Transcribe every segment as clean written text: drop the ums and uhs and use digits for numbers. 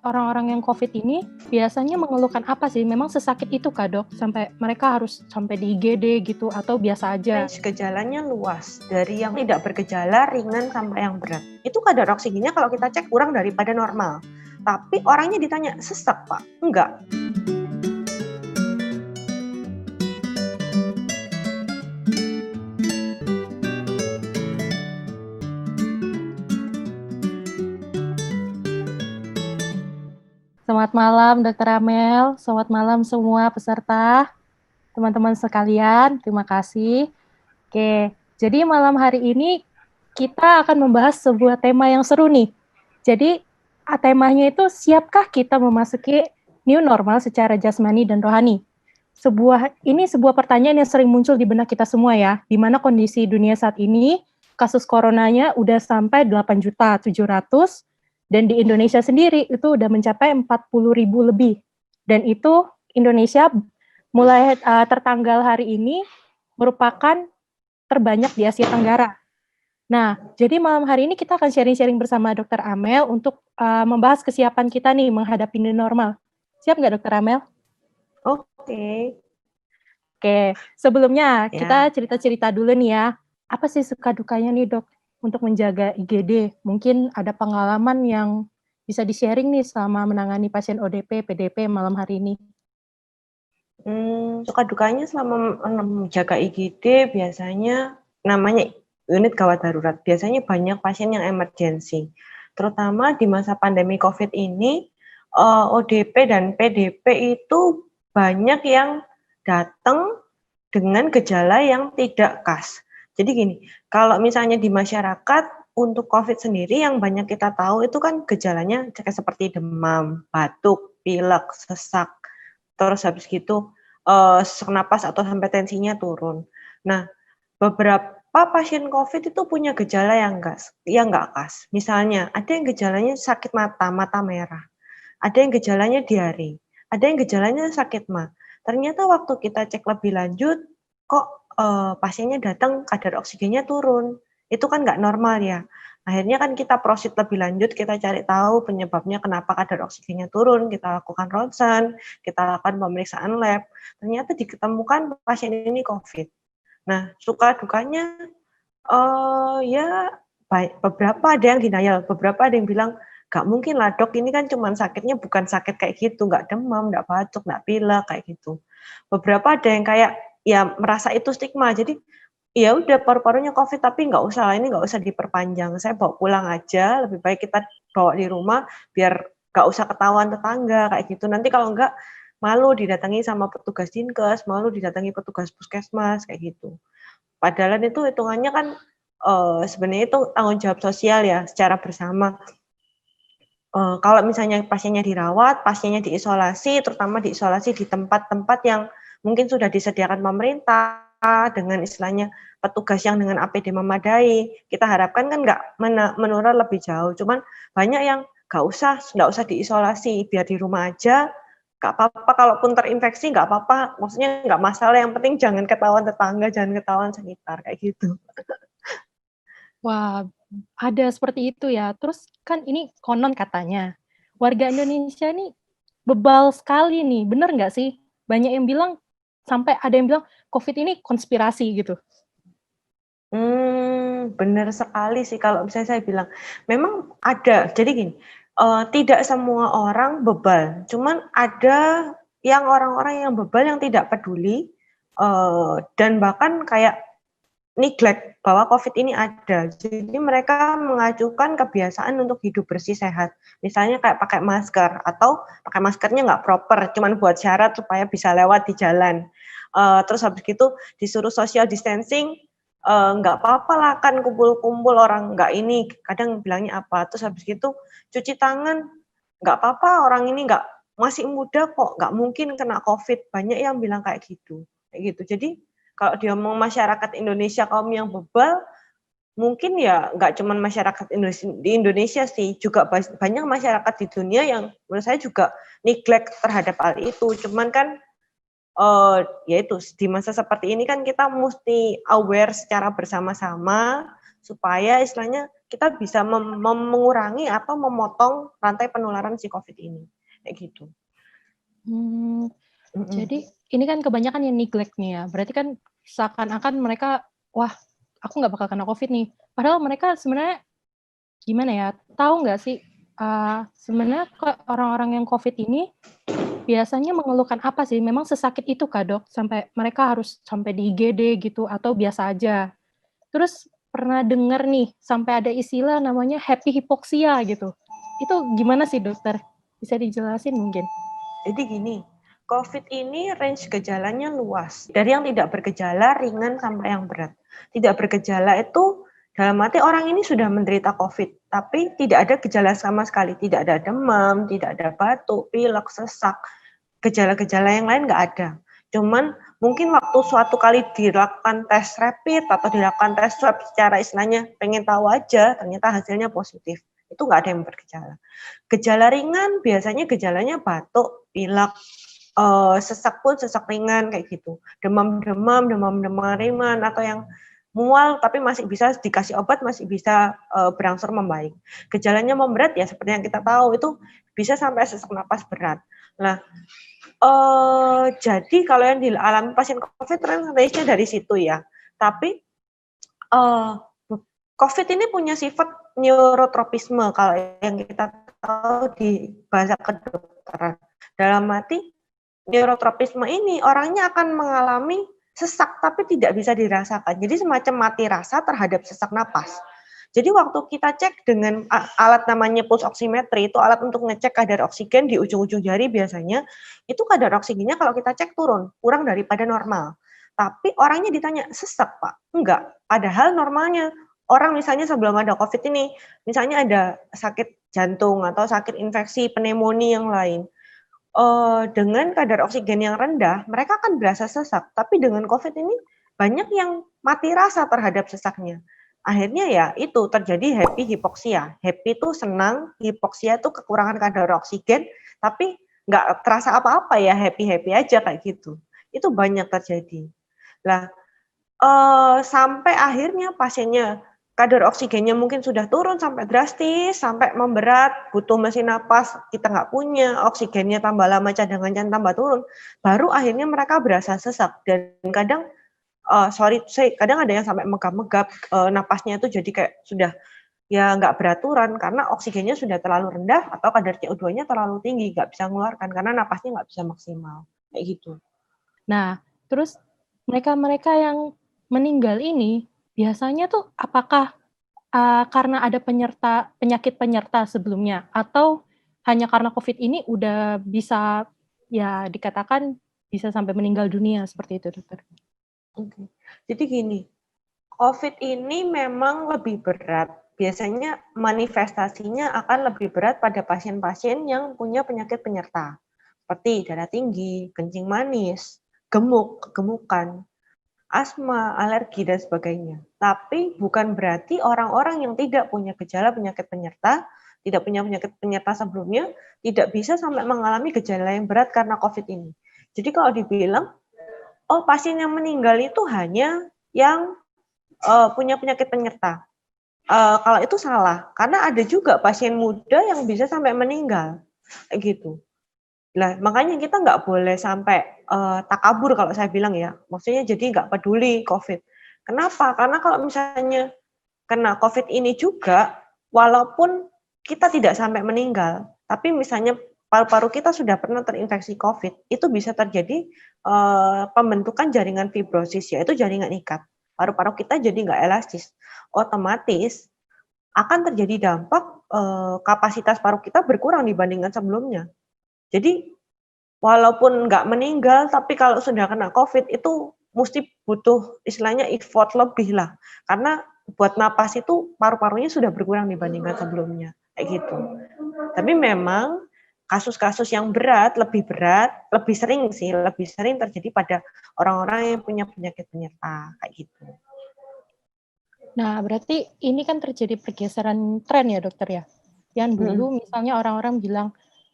orang-orang yang COVID ini biasanya mengeluhkan apa sih? Memang sesakit itu kah, Dok? Sampai mereka harus sampai di IGD gitu atau biasa aja? Gejalanya luas, dari yang tidak bergejala, ringan sampai yang berat. Itu kadar oksigennya kalau kita cek kurang daripada normal. Tapi orangnya ditanya, sesak Pak? Enggak. Selamat malam, Dr. Amel. Selamat malam semua peserta, teman-teman sekalian. Terima kasih. Oke, jadi malam hari ini kita akan membahas sebuah tema yang seru nih. Jadi, temanya itu siapkah kita memasuki new normal secara jasmani dan rohani? Sebuah pertanyaan yang sering muncul di benak kita semua ya, di mana kondisi dunia saat ini, kasus coronanya udah sampai 8.700.000, dan di Indonesia sendiri itu udah mencapai 40.000 lebih. Dan itu Indonesia mulai tertanggal hari ini merupakan terbanyak di Asia Tenggara. Nah, jadi malam hari ini kita akan sharing-sharing bersama Dr. Amel untuk membahas kesiapan kita nih menghadapi new normal. Siap nggak Dr. Amel? Oke. Oke, sebelumnya kita cerita-cerita dulu nih ya. Apa sih suka dukanya nih dok untuk menjaga IGD? Mungkin ada pengalaman yang bisa di-sharing nih selama menangani pasien ODP, PDP malam hari ini. Suka dukanya selama menjaga IGD biasanya namanya unit gawat darurat. Biasanya banyak pasien yang emergensi. Terutama di masa pandemi COVID ini, ODP dan PDP itu banyak yang datang dengan gejala yang tidak khas. Jadi gini, kalau misalnya di masyarakat untuk COVID sendiri yang banyak kita tahu itu kan gejalanya kayak seperti demam, batuk, pilek, sesak, terus habis gitu sesak napas atau sampai tensinya turun. Nah, beberapa pasien COVID itu punya gejala yang nggak khas. Misalnya, ada yang gejalanya sakit mata, mata merah. Ada yang gejalanya diare. Ada yang gejalanya sakit mah. Ternyata waktu kita cek lebih lanjut, kok pasiennya datang kadar oksigennya turun. Itu kan nggak normal ya. Akhirnya kan kita proceed lebih lanjut, kita cari tahu penyebabnya kenapa kadar oksigennya turun, kita lakukan ronsen, kita lakukan pemeriksaan lab. Ternyata diketemukan pasien ini COVID. Nah, suka dukanya ya beberapa ada yang denial, beberapa ada yang bilang, "Nggak mungkin lah dok, ini kan cuma sakitnya bukan sakit kayak gitu, nggak demam, nggak batuk, nggak pilek," kayak gitu. Beberapa ada yang kayak, ya merasa itu stigma, jadi ya udah paru-parunya COVID tapi nggak usah lah, ini nggak usah diperpanjang, saya bawa pulang aja, lebih baik kita bawa di rumah biar nggak usah ketahuan tetangga kayak gitu. Nanti kalau nggak malu didatangi sama petugas Dinkes, malu didatangi petugas puskesmas kayak gitu. Padahal itu hitungannya kan sebenarnya itu tanggung jawab sosial ya secara bersama. Kalau misalnya pasiennya dirawat, pasiennya diisolasi, terutama diisolasi di tempat-tempat yang mungkin sudah disediakan pemerintah dengan istilahnya petugas yang dengan APD memadai, kita harapkan kan nggak menular lebih jauh. Cuman banyak yang nggak usah diisolasi, biar di rumah aja, nggak apa-apa. Kalaupun terinfeksi nggak apa-apa, maksudnya nggak masalah. Yang penting jangan ketahuan tetangga, jangan ketahuan sekitar kayak gitu. Wah, ada seperti itu ya. Terus kan ini konon katanya warga Indonesia nih bebal sekali nih, bener nggak sih? Banyak yang bilang, sampai ada yang bilang COVID ini konspirasi gitu. Benar sekali sih kalau misalnya saya bilang. Memang ada, jadi gini, tidak semua orang bebal, cuman ada yang orang-orang yang bebal yang tidak peduli, dan bahkan kayak neglect bahwa COVID ini ada. Jadi mereka mengajukan kebiasaan untuk hidup bersih sehat. Misalnya kayak pakai masker atau pakai maskernya nggak proper, cuman buat syarat supaya bisa lewat di jalan. Terus habis itu disuruh social distancing, nggak apa-apa lah kan kumpul-kumpul orang nggak ini, kadang bilangnya apa. Terus habis itu cuci tangan, nggak apa-apa orang ini masih muda kok, nggak mungkin kena COVID. Banyak yang bilang kayak gitu. Jadi kalau dia mau masyarakat Indonesia kaum yang bebal, mungkin ya nggak cuma masyarakat di Indonesia sih, juga banyak masyarakat di dunia yang menurut saya juga neglect terhadap hal itu. Cuman kan ya itu di masa seperti ini kan kita mesti aware secara bersama-sama supaya istilahnya kita bisa mengurangi atau memotong rantai penularan si COVID ini, kayak gitu. Jadi ini kan kebanyakan yang neglect nih ya, berarti kan seakan-akan mereka, wah aku nggak bakal kena COVID nih, padahal mereka sebenarnya gimana ya, tahu nggak sih sebenarnya orang-orang yang COVID ini biasanya mengeluhkan apa sih? Memang sesakit itu kah dok? Sampai mereka harus sampai di IGD gitu atau biasa aja? Terus pernah dengar nih sampai ada istilah namanya happy hypoxia gitu. Itu gimana sih dokter? Bisa dijelasin mungkin? Jadi gini, COVID ini range gejalanya luas. Dari yang tidak bergejala, ringan, sampai yang berat. Tidak bergejala itu dalam arti orang ini sudah menderita COVID, tapi tidak ada gejala sama sekali. Tidak ada demam, tidak ada batuk, pilek, sesak. Gejala-gejala yang lain nggak ada. Cuman mungkin waktu suatu kali dilakukan tes rapid atau dilakukan tes swab secara istilahnya pengen tahu aja, ternyata hasilnya positif. Itu nggak ada yang bergejala. Gejala ringan biasanya gejalanya batuk, pilek, sesak pun sesak ringan kayak gitu. Demam-demam ringan atau yang mual tapi masih bisa dikasih obat, masih bisa berangsur membaik. Gejalanya memberat ya seperti yang kita tahu itu bisa sampai sesak napas berat. Nah, jadi kalau yang dialami pasien COVID range-nya dari situ ya. Tapi COVID ini punya sifat neurotropisme kalau yang kita tahu di bahasa kedokteran. Dalam arti neurotropisme ini orangnya akan mengalami sesak tapi tidak bisa dirasakan. Jadi semacam mati rasa terhadap sesak napas. Jadi waktu kita cek dengan alat namanya pulse oximetry, itu alat untuk ngecek kadar oksigen di ujung-ujung jari biasanya, itu kadar oksigennya kalau kita cek turun, kurang daripada normal. Tapi orangnya ditanya, sesak Pak? Enggak. Padahal normalnya, orang misalnya sebelum ada COVID ini, misalnya ada sakit jantung atau sakit infeksi pneumonia yang lain, dengan kadar oksigen yang rendah, mereka akan berasa sesak. Tapi dengan COVID ini, banyak yang mati rasa terhadap sesaknya. Akhirnya ya itu terjadi happy hypoxia. Happy itu senang, hypoxia itu kekurangan kadar oksigen, tapi nggak terasa apa-apa ya, happy-happy aja kayak gitu. Itu banyak terjadi. Lah, sampai akhirnya pasiennya kadar oksigennya mungkin sudah turun sampai drastis, sampai memberat, butuh mesin napas, kita nggak punya, oksigennya tambah lama, cadangannya tambah turun, baru akhirnya mereka berasa sesak. Dan kadang, kadang ada yang sampai megap-megap, napasnya itu jadi kayak sudah ya nggak beraturan karena oksigennya sudah terlalu rendah atau kadar CO2-nya terlalu tinggi, nggak bisa mengeluarkan karena napasnya nggak bisa maksimal, kayak gitu. Nah, terus mereka-mereka yang meninggal ini biasanya tuh apakah karena ada penyakit penyerta sebelumnya atau hanya karena COVID ini udah bisa ya dikatakan bisa sampai meninggal dunia seperti itu, dokter? Oke. Jadi gini, COVID ini memang lebih berat. Biasanya manifestasinya akan lebih berat pada pasien-pasien yang punya penyakit penyerta, seperti darah tinggi, kencing manis, gemuk, kegemukan, asma, alergi, dan sebagainya. Tapi bukan berarti orang-orang yang tidak punya gejala penyakit penyerta, tidak punya penyakit penyerta sebelumnya, tidak bisa sampai mengalami gejala yang berat karena COVID ini. Jadi kalau dibilang, oh pasien yang meninggal itu hanya yang punya penyakit penyerta. Kalau itu salah, karena ada juga pasien muda yang bisa sampai meninggal, kayak gitu. Lah, makanya kita nggak boleh sampai takabur kalau saya bilang ya. Maksudnya jadi nggak peduli COVID. Kenapa? Karena kalau misalnya kena COVID ini juga, walaupun kita tidak sampai meninggal, tapi misalnya paru-paru kita sudah pernah terinfeksi COVID, itu bisa terjadi pembentukan jaringan fibrosis, yaitu jaringan ikat. Paru-paru kita jadi nggak elastis. Otomatis akan terjadi dampak kapasitas paru kita berkurang dibandingkan sebelumnya. Jadi walaupun nggak meninggal, tapi kalau sudah kena COVID itu mesti butuh istilahnya effort lebih lah. Karena buat napas itu paru-parunya sudah berkurang dibandingkan sebelumnya, kayak gitu. Tapi memang kasus-kasus yang berat, lebih sering terjadi pada orang-orang yang punya penyakit penyerta, kayak gitu. Nah, berarti ini kan terjadi pergeseran tren ya dokter ya? Yang dulu misalnya orang-orang bilang,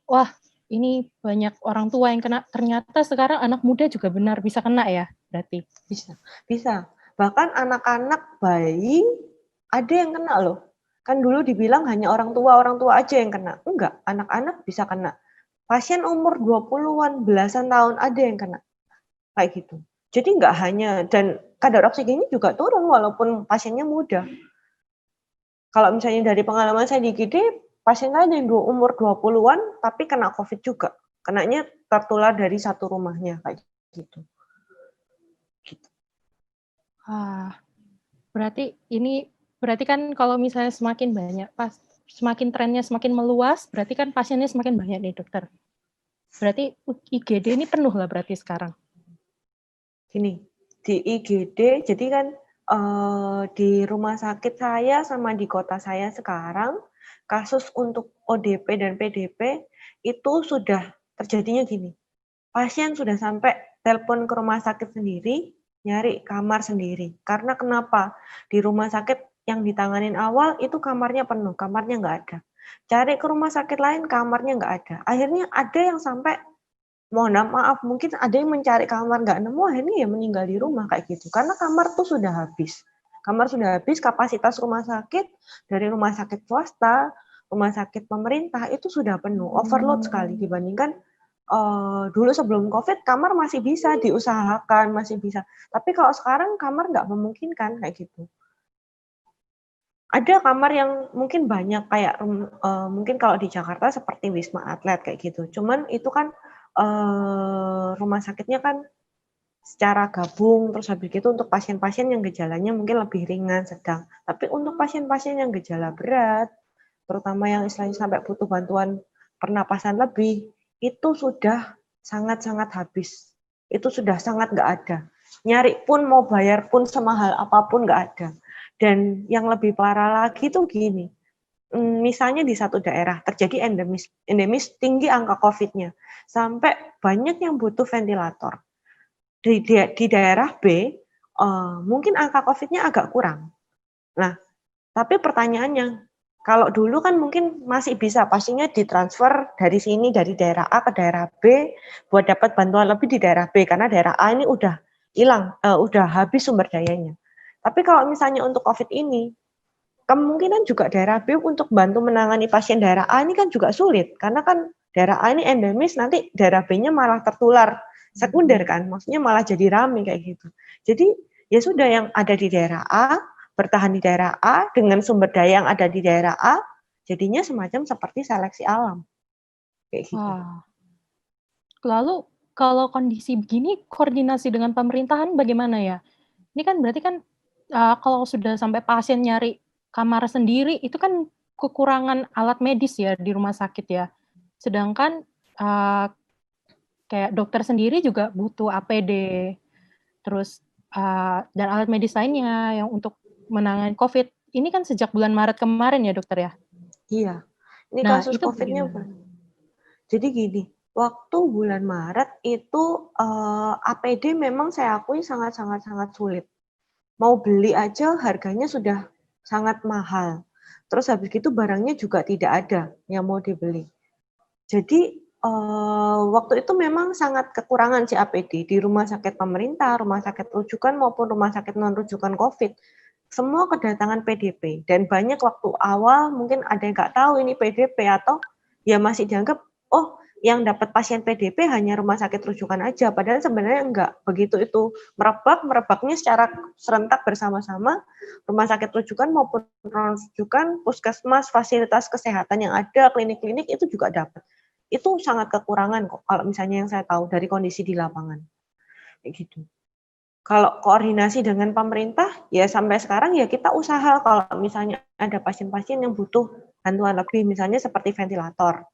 wah ini banyak orang tua yang kena, ternyata sekarang anak muda juga benar bisa kena ya berarti? Bisa. Bahkan anak-anak bayi ada yang kena loh. Kan dulu dibilang hanya orang tua aja yang kena. Enggak, anak-anak bisa kena. Pasien umur 20-an, belasan tahun ada yang kena. Kayak gitu. Jadi enggak hanya, dan kadar oksigennya juga turun walaupun pasiennya muda. Kalau misalnya dari pengalaman saya di IGD, pasien lain yang umur 20-an tapi kena COVID juga. Kenanya tertular dari satu rumahnya kayak gitu. Berarti kan kalau misalnya semakin banyak, semakin trennya semakin meluas, berarti kan pasiennya semakin banyak nih dokter. Berarti IGD ini penuh lah berarti sekarang. Gini, di IGD, jadi kan di rumah sakit saya sama di kota saya sekarang, kasus untuk ODP dan PDP itu sudah terjadinya gini. Pasien sudah sampai telepon ke rumah sakit sendiri, nyari kamar sendiri. Karena kenapa? Di rumah sakit yang ditanganin awal itu kamarnya penuh, kamarnya nggak ada. Cari ke rumah sakit lain, kamarnya nggak ada. Akhirnya ada yang sampai, mohon maaf, mungkin ada yang mencari kamar nggak nemu, akhirnya ya meninggal di rumah kayak gitu. Karena kamar tuh sudah habis. Kamar sudah habis, kapasitas rumah sakit, dari rumah sakit swasta, rumah sakit pemerintah itu sudah penuh, overload sekali dibandingkan dulu sebelum COVID, kamar masih bisa diusahakan, masih bisa. Tapi kalau sekarang kamar nggak memungkinkan kayak gitu. Ada kamar yang mungkin banyak kayak mungkin kalau di Jakarta seperti Wisma Atlet kayak gitu. Cuman itu kan rumah sakitnya kan secara gabung, terus habis itu untuk pasien-pasien yang gejalanya mungkin lebih ringan, sedang. Tapi untuk pasien-pasien yang gejala berat, terutama yang istilahnya sampai butuh bantuan pernapasan lebih, itu sudah sangat-sangat habis. Itu sudah sangat nggak ada. Nyari pun, mau bayar pun semahal apapun nggak ada. Dan yang lebih parah lagi tuh gini, misalnya di satu daerah terjadi endemis tinggi angka COVID-nya, sampai banyak yang butuh ventilator. Di daerah B, mungkin angka COVID-nya agak kurang. Nah, tapi pertanyaannya, kalau dulu kan mungkin masih bisa pastinya ditransfer dari sini, dari daerah A ke daerah B, buat dapat bantuan lebih di daerah B, karena daerah A ini udah hilang, udah habis sumber dayanya. Tapi kalau misalnya untuk COVID ini, kemungkinan juga daerah B untuk bantu menangani pasien daerah A ini kan juga sulit, karena kan daerah A ini endemis, nanti daerah B-nya malah tertular sekunder kan, maksudnya malah jadi rame kayak gitu. Jadi ya sudah, yang ada di daerah A, bertahan di daerah A, dengan sumber daya yang ada di daerah A, jadinya semacam seperti seleksi alam. Kayak gitu. Lalu kalau kondisi begini, koordinasi dengan pemerintahan bagaimana ya? Ini kan berarti kan kalau sudah sampai pasien nyari kamar sendiri, itu kan kekurangan alat medis ya di rumah sakit ya. Sedangkan kayak dokter sendiri juga butuh APD, terus dan alat medis lainnya yang untuk menangani COVID. Ini kan sejak bulan Maret kemarin ya dokter ya? Iya, ini Nah, kasus itu COVID-nya. Jadi gini, waktu bulan Maret itu APD memang saya akui sangat-sangat sulit. Mau beli aja harganya sudah sangat mahal. Terus habis itu barangnya juga tidak ada yang mau dibeli. Jadi waktu itu memang sangat kekurangan si APD di rumah sakit pemerintah, rumah sakit rujukan maupun rumah sakit non rujukan COVID. Semua kedatangan PDP, dan banyak waktu awal mungkin ada yang nggak tahu ini PDP, atau ya masih dianggap, oh yang dapat pasien PDP hanya rumah sakit rujukan aja, padahal sebenarnya enggak. Begitu itu merebaknya secara serentak bersama-sama, rumah sakit rujukan maupun non rujukan, puskesmas, fasilitas kesehatan yang ada, klinik-klinik itu juga dapat. Itu sangat kekurangan kok kalau misalnya yang saya tahu dari kondisi di lapangan. Kayak gitu. Kalau koordinasi dengan pemerintah, ya sampai sekarang ya kita usaha kalau misalnya ada pasien-pasien yang butuh bantuan lebih, misalnya seperti ventilator.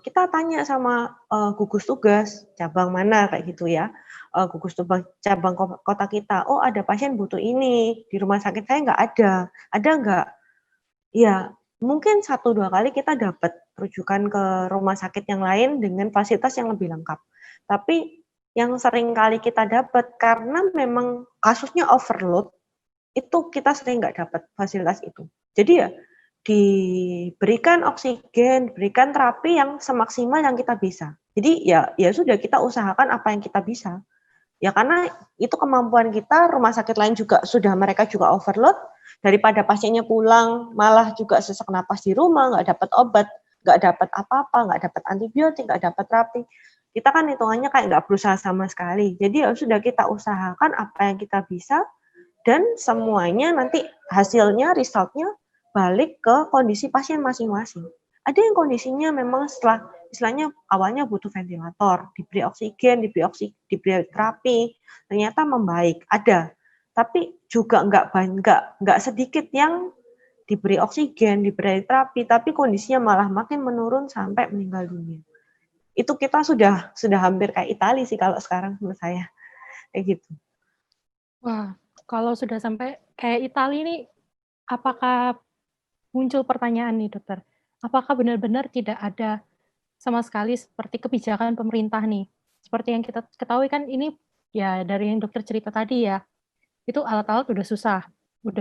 Kita tanya sama gugus tugas cabang mana kayak gitu ya, gugus tugas cabang kota kita, oh ada pasien butuh ini, di rumah sakit saya nggak ada nggak? Ya mungkin 1-2 kali kita dapat rujukan ke rumah sakit yang lain dengan fasilitas yang lebih lengkap. Tapi yang sering kali kita dapat, karena memang kasusnya overload, itu kita sering nggak dapat fasilitas itu. Jadi ya diberikan oksigen, berikan terapi yang semaksimal yang kita bisa. Jadi ya sudah, kita usahakan apa yang kita bisa. Ya karena itu kemampuan kita, rumah sakit lain juga sudah, mereka juga overload, Daripada pasiennya pulang malah juga sesak napas di rumah, nggak dapat obat, nggak dapat apa-apa, nggak dapat antibiotik, nggak dapat terapi. Kita kan hitungannya kayak nggak berusaha sama sekali. Jadi ya sudah kita usahakan apa yang kita bisa dan semuanya nanti hasilnya, resultnya balik ke kondisi pasien masing-masing. Ada yang kondisinya memang setelah istilahnya awalnya butuh ventilator, diberi oksigen, diberi terapi, ternyata membaik. Ada, tapi juga nggak sedikit yang diberi oksigen, diberi terapi, tapi kondisinya malah makin menurun sampai meninggal dunia. Itu kita sudah hampir kayak Italia sih kalau sekarang menurut saya kayak gitu. Wah, kalau sudah sampai kayak Italia ini, apakah muncul pertanyaan nih dokter, apakah benar-benar tidak ada sama sekali seperti kebijakan pemerintah nih? Seperti yang kita ketahui kan ini ya dari yang dokter cerita tadi ya, itu alat-alat udah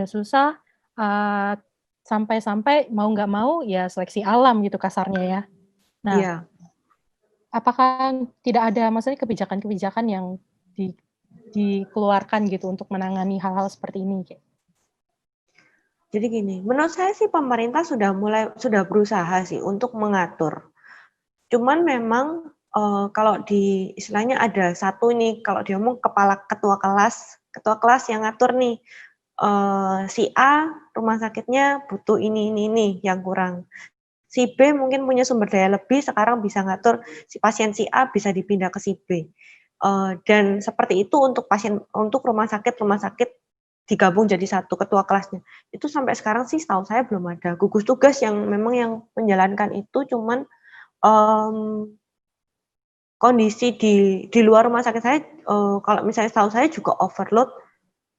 susah, sampai-sampai mau nggak mau ya seleksi alam gitu kasarnya ya. Nah, Iya. apakah tidak ada maksudnya kebijakan-kebijakan yang dikeluarkan gitu untuk menangani hal-hal seperti ini? Jadi gini, menurut saya sih pemerintah sudah berusaha sih untuk mengatur. Cuman memang kalau di istilahnya ada satu nih, kalau diomong ketua kelas yang ngatur nih, si A rumah sakitnya butuh ini yang kurang. Si B mungkin punya sumber daya lebih, sekarang bisa ngatur si pasien si A bisa dipindah ke si B. Dan seperti itu untuk rumah sakit digabung jadi satu ketua kelasnya. Itu sampai sekarang sih setahu saya belum ada. Gugus tugas yang memang yang menjalankan itu cuman kondisi di luar rumah sakit saya, kalau misalnya setahu saya juga overload,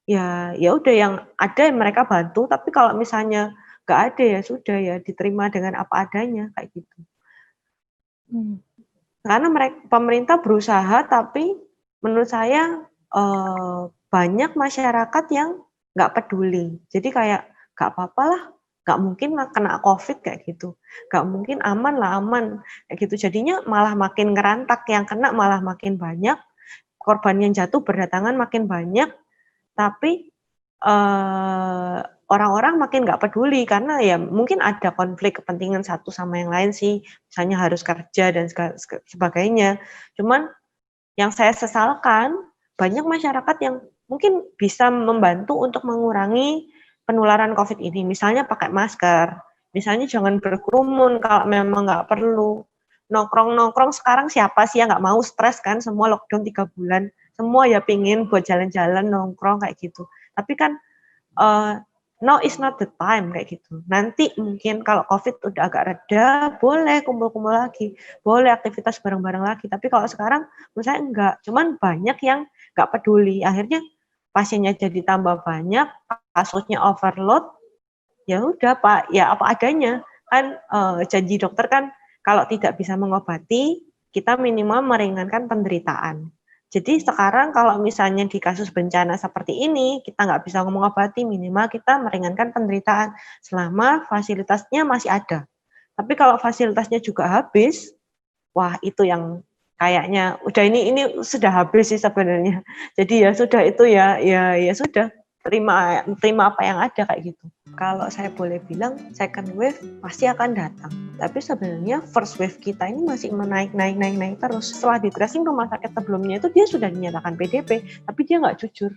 ya udah yang ada yang mereka bantu, tapi kalau misalnya nggak ada ya sudah ya diterima dengan apa adanya kayak gitu. Karena pemerintah berusaha, tapi menurut saya banyak masyarakat yang nggak peduli. Jadi kayak nggak apa-apa lah, nggak mungkin lah kena COVID kayak gitu, nggak mungkin aman kayak gitu. Jadinya malah makin ngerantak, yang kena malah makin banyak, korban yang jatuh berdatangan makin banyak, tapi orang-orang makin nggak peduli karena ya mungkin ada konflik kepentingan satu sama yang lain sih, misalnya harus kerja dan sebagainya. Cuman yang saya sesalkan banyak masyarakat yang mungkin bisa membantu untuk mengurangi penularan COVID ini. Misalnya pakai masker, misalnya jangan berkerumun kalau memang nggak perlu. Nongkrong-nongkrong sekarang siapa sih yang nggak mau stres kan, semua lockdown 3 bulan. Semua ya pingin buat jalan-jalan, nongkrong kayak gitu. Tapi kan no is not the time kayak gitu. Nanti mungkin kalau COVID udah agak reda, boleh kumpul-kumpul lagi, boleh aktivitas bareng-bareng lagi. Tapi kalau sekarang menurut saya enggak. Cuman banyak yang nggak peduli. Akhirnya pasiennya jadi tambah banyak, kasusnya overload. Ya udah Pak, ya apa adanya. Kan janji dokter kan kalau tidak bisa mengobati, kita minimal meringankan penderitaan. Jadi sekarang kalau misalnya di kasus bencana seperti ini, kita nggak bisa mengobati, minimal kita meringankan penderitaan selama fasilitasnya masih ada. Tapi kalau fasilitasnya juga habis, wah itu yang kayaknya udah ini sudah habis sih sebenarnya. Jadi ya sudah itu ya sudah terima apa yang ada kayak gitu. Kalau saya boleh bilang second wave pasti akan datang. Tapi sebenarnya first wave kita ini masih naik terus. Setelah di tracing rumah sakit sebelumnya itu dia sudah dinyatakan PDP, tapi dia nggak jujur.